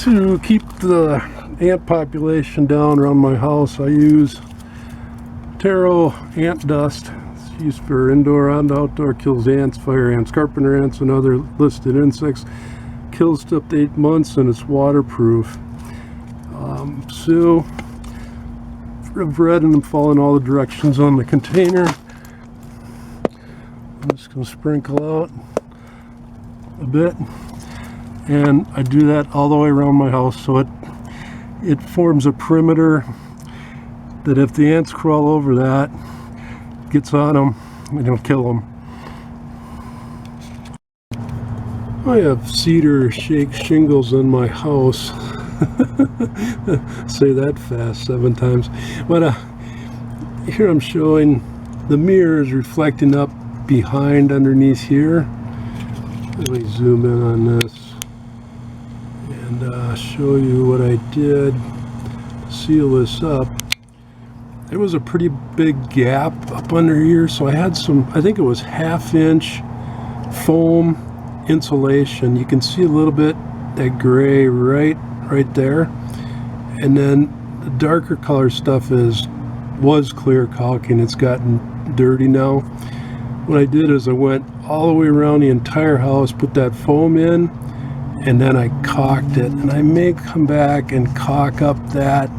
To keep the ant population down around my house, I use taro ant dust. It's used for indoor and outdoor, kills ants, fire ants, carpenter ants, and other listed insects. Kills up to 8 months, and it's waterproof. So I've read and I'm following all the directions on the container. I'm just going to sprinkle out a bit, and I do that all the way around my house, so it forms a perimeter that if the ants crawl over that, gets on them, it'll kill them. I have cedar shake shingles in my house. Say that fast 7 times. But here I'm showing the mirror is reflecting up behind underneath here. Let me zoom in on this and show you what I did to seal this up. There was a pretty big gap up under here, so I had some, I think it was 1/2 inch foam insulation. You can see a little bit that gray right there, and then the darker color stuff was clear caulking. It's gotten dirty now. What I did is I went all the way around the entire house, put that foam in, and then I caulked it, and I may come back and caulk up that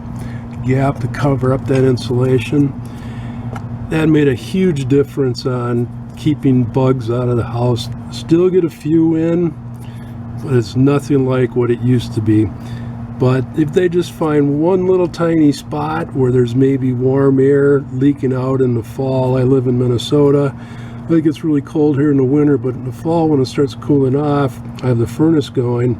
gap to cover up that insulation. That made a huge difference on keeping bugs out of the house. Still get a few in, but it's nothing like what it used to be. But if they just find one little tiny spot where there's maybe warm air leaking out in the fall, I live in Minnesota, it gets really cold here in the winter, but in the fall when it starts cooling off, I have the furnace going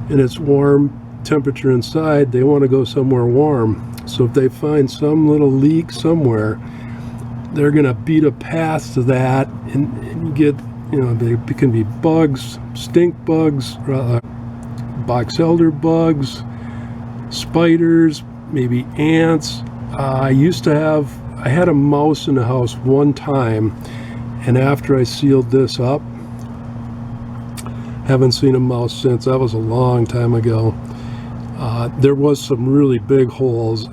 and it's warm temperature inside, they want to go somewhere warm. So if they find some little leak somewhere, they're going to beat a path to that, and you get, they can be bugs, stink bugs, box elder bugs, spiders, maybe ants. I had a mouse in the house one time, and after I sealed this up, haven't seen a mouse since. That was a long time ago. There was some really big holes,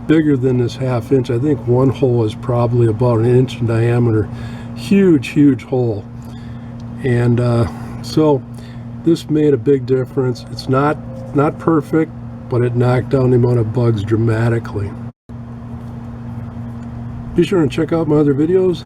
bigger than this 1/2 inch. I think one hole is probably about 1 inch in diameter. Huge hole. And so this made a big difference. It's not perfect, but it knocked down the amount of bugs dramatically. Be sure and check out my other videos.